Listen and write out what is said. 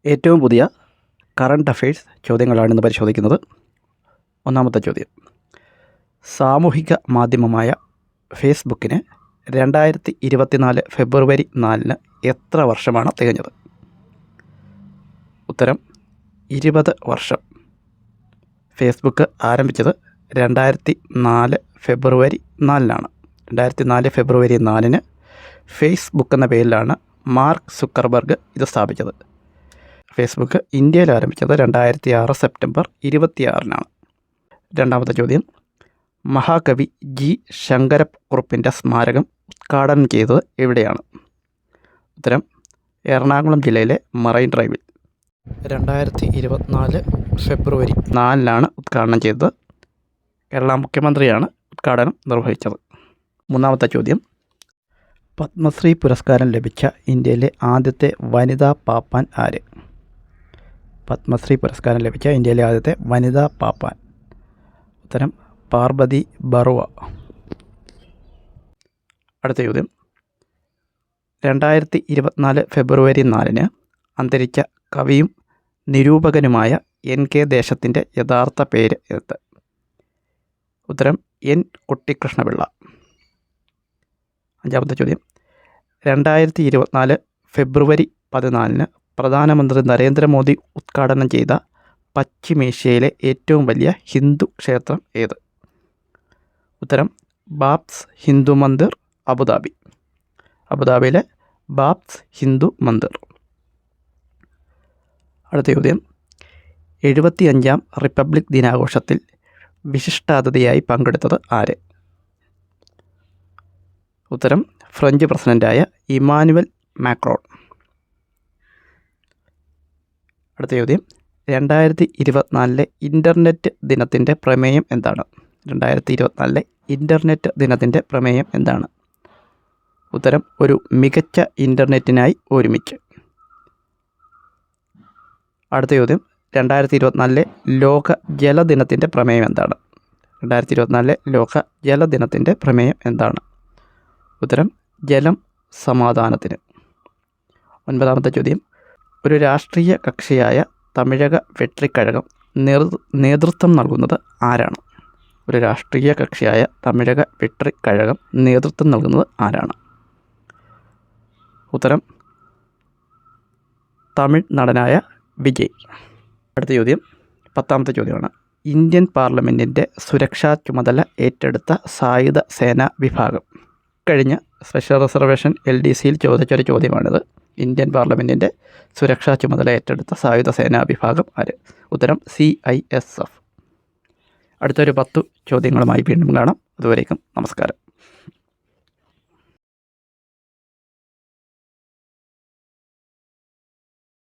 ഏറ്റവും പുതിയ current affairs ചോദ്യങ്ങളാണ് ഇന്ന് പരിശോധിക്കുന്നത്. ഒന്നാമത്തെ ചോദ്യം: സാമൂഹിക മാധ്യമമായ ഫേസ്ബുക്കിന് 2024 ഫെബ്രുവരി 4 എത്ര വർഷമാണ് തികഞ്ഞത്? ഉത്തരം 20 വർഷം. ഫേസ്ബുക്ക് ആരംഭിച്ചത് 2004 ഫെബ്രുവരി 4 2004 ഫെബ്രുവരി 4 ഫേസ്ബുക്ക് എന്ന പേരിലാണ് മാർക്ക് സുക്കർബർഗ് ഇത് സ്ഥാപിച്ചത്. ഫേസ്ബുക്ക് ഇന്ത്യയിൽ ആരംഭിച്ചത് 2006 സെപ്റ്റംബർ 26 രണ്ടാമത്തെ ചോദ്യം: മഹാകവി ജി ശങ്കരക്കുറുപ്പിൻ്റെ സ്മാരകം ഉദ്ഘാടനം ചെയ്തത് എവിടെയാണ്? ഉത്തരം എറണാകുളം ജില്ലയിലെ മറൈൻ ഡ്രൈവിൽ. 2024 ഫെബ്രുവരി 4 ഉദ്ഘാടനം ചെയ്തത്. കേരള മുഖ്യമന്ത്രിയാണ് ഉദ്ഘാടനം നിർവഹിച്ചത്. മൂന്നാമത്തെ ചോദ്യം: പത്മശ്രീ പുരസ്കാരം ലഭിച്ച ഇന്ത്യയിലെ ആദ്യത്തെ വനിതാ പാപ്പാൻ ആര്? പത്മശ്രീ പുരസ്കാരം ലഭിച്ച ഇന്ത്യയിലെ ആദ്യത്തെ വനിതാ പാപ്പാൻ. ഉത്തരം പാർവതി ബറുവ. അടുത്ത ചോദ്യം: 2024 ഫെബ്രുവരി 4 അന്തരിച്ച കവിയും നിരൂപകനുമായ NK ദേശത്തിൻ്റെ യഥാർത്ഥ പേര് എന്ത്? ഉത്തരം N കുട്ടിക്കൃഷ്ണപിള്ള. അഞ്ചാമത്തെ ചോദ്യം: 2024 ഫെബ്രുവരി 14 പ്രധാനമന്ത്രി നരേന്ദ്രമോദി ഉദ്ഘാടനം ചെയ്ത പശ്ചിമേഷ്യയിലെ ഏറ്റവും വലിയ ഹിന്ദു ക്ഷേത്രം ഏത്? ഉത്തരം ബാബ്സ് ഹിന്ദു മന്ദിർ, അബുദാബി. അബുദാബിയിലെ ബാബ്സ് ഹിന്ദു മന്ദിർ. അടുത്ത ചോദ്യം: 75ാം റിപ്പബ്ലിക് ദിനാഘോഷത്തിൽ വിശിഷ്ടാതിഥിയായി പങ്കെടുത്തത് ആര്? ഉത്തരം ഫ്രഞ്ച് പ്രസിഡൻ്റായ ഇമാനുവൽ മാക്രോൺ. അടുത്ത ചോദ്യം: 2024 ഇൻ്റർനെറ്റ് ദിനത്തിൻ്റെ പ്രമേയം എന്താണ്? 2024 ഇൻ്റർനെറ്റ് ദിനത്തിൻ്റെ പ്രമേയം എന്താണ്? ഉത്തരം ഒരു മികച്ച ഇൻ്റർനെറ്റിനായി ഒരുമിച്ച്. അടുത്ത ചോദ്യം: 2024 ലോക ജലദിനത്തിൻ്റെ പ്രമേയം എന്താണ്? 2024 ലോക ജലദിനത്തിൻ്റെ പ്രമേയം എന്താണ്? ഉത്തരം ജലം സമാധാനത്തിന്. ഒൻപതാമത്തെ ചോദ്യം: ഒരു രാഷ്ട്രീയ കക്ഷിയായ തമിഴക വെട്രിക്കഴകം നേതൃത്വം നൽകുന്നത് ആരാണ്? ഒരു രാഷ്ട്രീയ കക്ഷിയായ തമിഴക വെട്രിക്കഴകം നേതൃത്വം നൽകുന്നത് ആരാണ്? ഉത്തരം തമിഴ് നടനായ വിജയ്. അടുത്ത ചോദ്യം 10ാമത്തെ ചോദ്യമാണ്: ഇന്ത്യൻ പാർലമെൻറ്റിൻ്റെ സുരക്ഷാ ചുമതല ഏറ്റെടുത്ത സായുധ സേനാ വിഭാഗം. കഴിഞ്ഞ സ്പെഷ്യൽ റിസർവേഷൻ LDCയിൽ ചോദിച്ചൊരു ചോദ്യമാണിത്. ഇന്ത്യൻ പാർലമെൻറ്റിൻ്റെ സുരക്ഷാ ചുമതല ഏറ്റെടുത്ത സായുധ സേനാ വിഭാഗം ആര്? ഉത്തരം CISF. അടുത്തൊരു 10 ചോദ്യങ്ങളുമായി വീണ്ടും കാണാം. അതുവരേക്കും നമസ്കാരം.